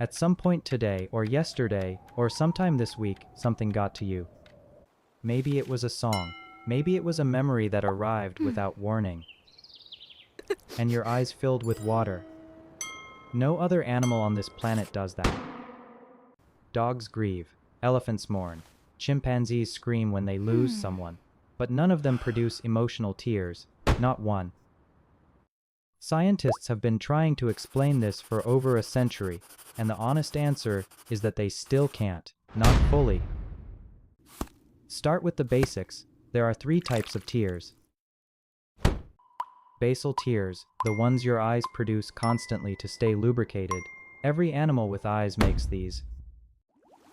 At some point today, or yesterday, or sometime this week, something got to you. Maybe it was a song. Maybe it was a memory that arrived without warning. And your eyes filled with water. No other animal on this planet does that. Dogs grieve. Elephants mourn. Chimpanzees scream when they lose someone. But none of them produce emotional tears. Not one. Scientists have been trying to explain this for over a century, and the honest answer is that they still can't. Not fully. Start with the basics. There are 3 types of tears. Basal tears, the ones your eyes produce constantly to stay lubricated. Every animal with eyes makes these.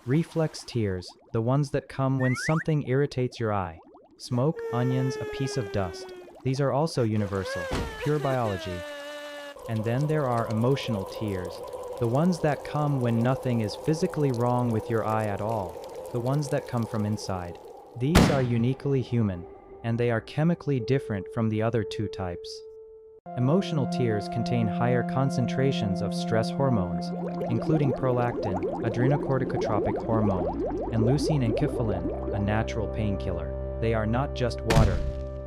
Reflex tears, the ones that come when something irritates your eye. Smoke, onions, a piece of dust. These are also universal, pure biology. And then there are emotional tears, the ones that come when nothing is physically wrong with your eye at all, the ones that come from inside. These are uniquely human, and they are chemically different from the other 2 types. Emotional tears contain higher concentrations of stress hormones, including prolactin, adrenocorticotropic hormone, and leucine and enkephalin, a natural painkiller. They are not just water,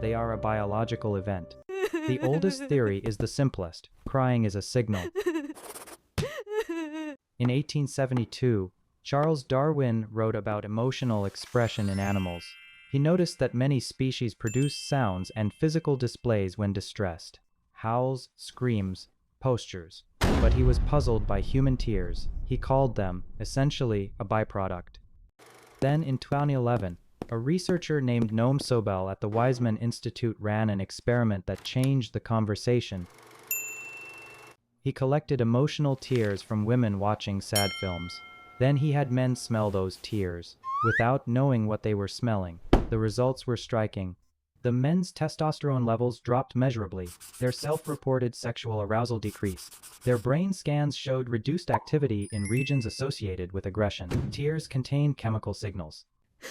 they are a biological event. The oldest theory is the simplest: crying is a signal. In 1872, Charles Darwin wrote about emotional expression in animals. He noticed that many species produce sounds and physical displays when distressed. Howls, screams, postures. But he was puzzled by human tears. He called them, essentially, a byproduct. Then in 2011, a researcher named Noam Sobel at the Weizmann Institute ran an experiment that changed the conversation. He collected emotional tears from women watching sad films. Then he had men smell those tears, without knowing what they were smelling. The results were striking. The men's testosterone levels dropped measurably. Their self-reported sexual arousal decreased. Their brain scans showed reduced activity in regions associated with aggression. Tears contain chemical signals.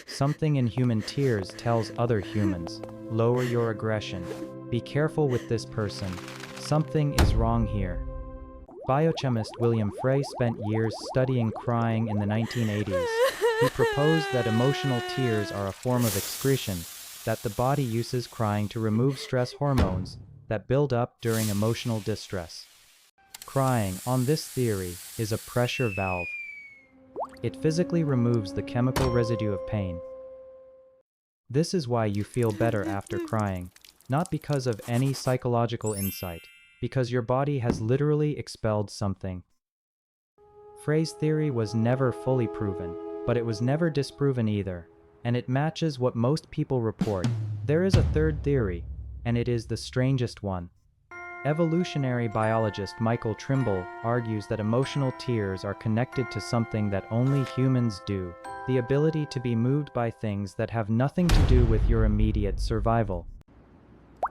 Something in human tears tells other humans, lower your aggression. Be careful with this person. Something is wrong here. Biochemist William Frey spent years studying crying in the 1980s. He proposed that emotional tears are a form of excretion, that the body uses crying to remove stress hormones that build up during emotional distress. Crying, on this theory, is a pressure valve. It physically removes the chemical residue of pain. This is why you feel better after crying, not because of any psychological insight, because your body has literally expelled something. Frey's theory was never fully proven, but it was never disproven either, and it matches what most people report. There is a third theory, and it is the strangest one. Evolutionary biologist Michael Trimble argues that emotional tears are connected to something that only humans do, the ability to be moved by things that have nothing to do with your immediate survival.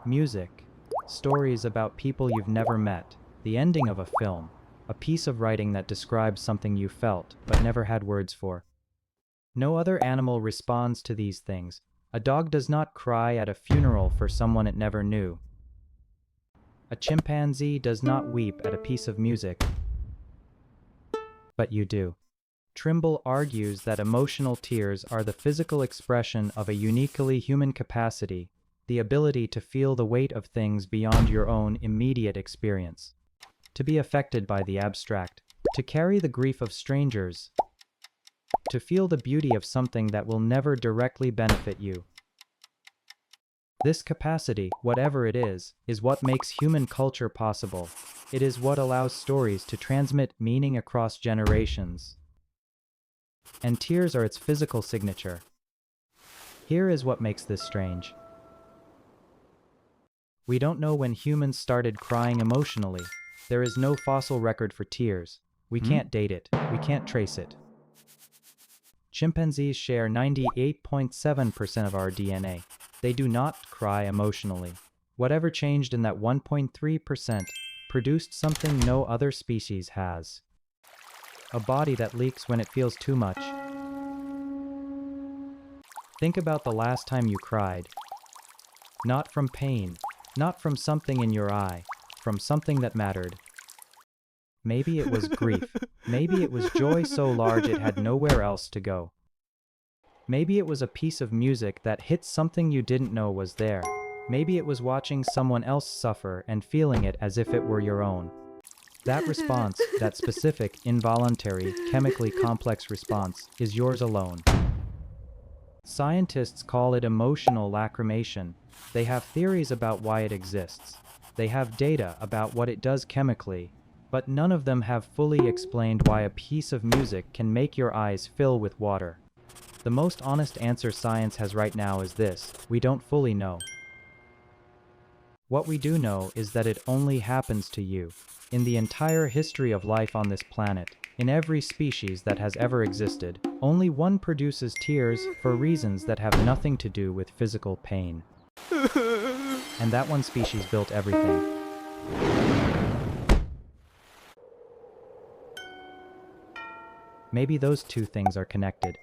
Music, stories about people you've never met, the ending of a film, a piece of writing that describes something you felt but never had words for. No other animal responds to these things. A dog does not cry at a funeral for someone it never knew. A chimpanzee does not weep at a piece of music, but you do. Trimble argues that emotional tears are the physical expression of a uniquely human capacity, the ability to feel the weight of things beyond your own immediate experience, to be affected by the abstract, to carry the grief of strangers, to feel the beauty of something that will never directly benefit you. This capacity, whatever it is what makes human culture possible. It is what allows stories to transmit meaning across generations. And tears are its physical signature. Here is what makes this strange. We don't know when humans started crying emotionally. There is no fossil record for tears. We can't date it. We can't trace it. Chimpanzees share 98.7% of our DNA. They do not cry emotionally. Whatever changed in that 1.3% produced something no other species has. A body that leaks when it feels too much. Think about the last time you cried. Not from pain, not from something in your eye, from something that mattered. Maybe it was grief. Maybe it was joy so large it had nowhere else to go. Maybe it was a piece of music that hit something you didn't know was there. Maybe it was watching someone else suffer and feeling it as if it were your own. That response, that specific, involuntary, chemically complex response, is yours alone. Scientists call it emotional lacrimation. They have theories about why it exists. They have data about what it does chemically, but none of them have fully explained why a piece of music can make your eyes fill with water. The most honest answer science has right now is this: we don't fully know. What we do know is that it only happens to you. In the entire history of life on this planet, in every species that has ever existed, only one produces tears for reasons that have nothing to do with physical pain. And that one species built everything. Maybe those two things are connected.